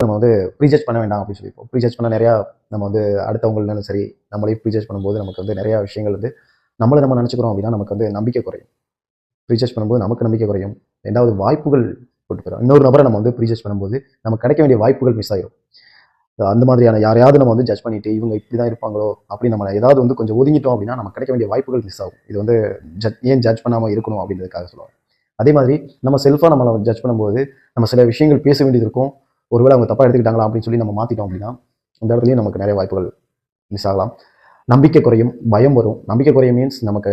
நம்ம வந்து ப்ரீஜட்ஜ் பண்ண வேண்டாம் அப்படின்னு சொல்லியிருப்போம். ப்ரீஜட்ஜ் பண்ண நிறையா நம்ம வந்து அடுத்தவங்களாலும் சரி, நம்மளே ப்ரீஜட்ஜ் பண்ணும்போது நமக்கு வந்து நிறையா விஷயங்கள் வந்து நம்மளை நம்ம நினச்சிக்கிறோம் அப்படின்னா நமக்கு வந்து நம்பிக்கை குறையும். ப்ரீஜட்ஜ் பண்ணும்போது நமக்கு நம்பிக்கை குறையும். 2வது வாய்ப்புகள் கொண்டு போயிடும். இன்னொரு நபரை நம்ம வந்து ப்ரீஜட்ஜ் பண்ணும்போது நமக்கு கிடைக்க வேண்டிய வாய்ப்புகள் மிஸ் ஆயிடும். அந்த மாதிரியான யாரையாவது நம்ம வந்து ஜட்ஜ் பண்ணிட்டு இவங்க இப்படி தான் இருப்பாங்களோ அப்படின்னு நம்ம ஏதாவது வந்து கொஞ்சம் ஒதுங்கிட்டோம் அப்படின்னா நமக்கு கிடைக்க வேண்டிய வாய்ப்புகள் மிஸ் ஆகும். இது வந்து ஏன் ஜட்ஜ் பண்ணாமல் இருக்கணும் அப்படின்றதுக்காக சொல்லுவாங்க. அதே மாதிரி நம்ம செல்ஃபாக நம்மளை ஜட்ஜ் பண்ணும்போது நம்ம சில விஷயங்கள் பேச வேண்டியது இருக்கும். ஒருவேளை அவங்க தப்பாக எடுத்துக்கிட்டாங்களா அப்படின்னு சொல்லி நம்ம மாற்றிட்டோம் அப்படின்னா இந்த இடத்துலையும் நமக்கு நிறைய வாய்ப்புகள் மிஸ் ஆகலாம். நம்பிக்கை குறையும், பயம் வரும். நம்பிக்கை குறையும் மீன்ஸ் நமக்கு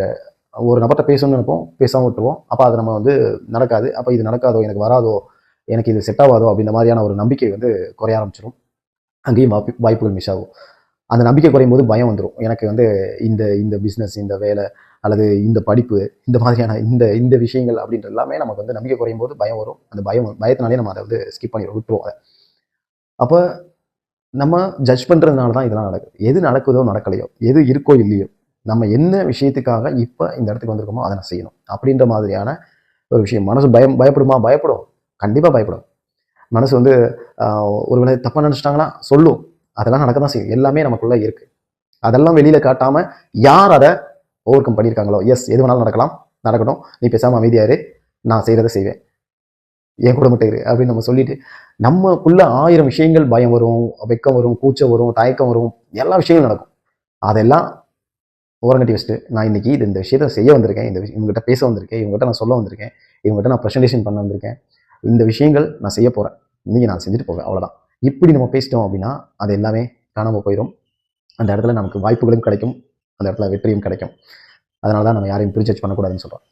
ஒரு நபர்கிட்ட பேசணும்னு நினைப்போம், பேசாமல் விட்டுருவோம். அப்போ அது நம்ம வந்து நடக்காது. அப்போ இது நடக்காதோ, எனக்கு வராதோ, எனக்கு இது செட் ஆகாதோ அப்படின்ற மாதிரியான ஒரு நம்பிக்கை வந்து குறைய ஆரம்பிச்சிடும். அங்கேயும் வாய்ப்புகள் மிஸ் ஆகும். அந்த நம்பிக்கை குறையும் போது பயம் வந்துடும். எனக்கு வந்து இந்த இந்த பிஸ்னஸ், இந்த வேலை அல்லது இந்த படிப்பு, இந்த மாதிரியான இந்த விஷயங்கள் அப்படின்ற எல்லாமே நமக்கு வந்து நம்பிக்கை குறையும் போது பயம் வரும். அந்த பயத்தினாலே நம்ம அதை வந்து ஸ்கிப் பண்ணி விட்டுருவோம் அதை. அப்போ நம்ம ஜட்ஜ் பண்ணுறதுனால தான் இதெல்லாம் நடக்குது. எது நடக்குதோ நடக்கலையோ, எது இருக்கோ இல்லையோ, நம்ம என்ன விஷயத்துக்காக இப்போ இந்த இடத்துக்கு வந்திருக்கோமோ அதை நான் செய்யணும் அப்படின்ற மாதிரியான ஒரு விஷயம். மனசு பயப்படுமா? பயப்படும். கண்டிப்பாக பயப்படும். மனசு வந்து ஒருவேளை தப்பாக நினச்சிட்டாங்கன்னா சொல்லும். அதெல்லாம் நடக்க தான் செய்யும். எல்லாமே நமக்குள்ளே இருக்குது. அதெல்லாம் வெளியில் காட்டாமல் யார் அதை ஓவர் கம் பண்ணியிருக்காங்களோ, எஸ் எது வேணாலும் நடக்கட்டும், நீ பேசாமல் அமைதியாக இரு, நான் செய்கிறத செய்வேன், என் கூட மட்டும் இரு அப்படின்னு நம்ம சொல்லிட்டு நமக்குள்ள 1000 விஷயங்கள் பயம் வரும், வெக்கம் வரும், கூச்சம் வரும், தயக்கம் வரும், எல்லா விஷயங்களும் நடக்கும். அதெல்லாம் ஓரங்கட்டி வச்சுட்டு நான் இன்னைக்கு இந்த விஷயத்தை செய்ய வந்திருக்கேன், இவங்ககிட்ட பேச வந்திருக்கேன், இவங்ககிட்ட நான் சொல்ல வந்திருக்கேன், இவங்ககிட்ட நான் ப்ரெசன்டேஷன் பண்ண வந்திருக்கேன், இந்த விஷயங்கள் நான் செய்ய போகிறேன், இன்னைக்கு நான் செஞ்சுட்டு போவேன், அவ்வளோதான். இப்படி நம்ம பேசிட்டோம் அப்படின்னா அது எல்லாமே காணாமல் போயிடும். அந்த இடத்துல நமக்கு வாய்ப்புகளும் கிடைக்கும், அந்த இடத்துல வெற்றியும் கிடைக்கும். அதனால தான் நம்ம யாரையும் ப்ரீஜட்ஜ் பண்ணக்கூடாதுன்னு சொல்கிறோம்.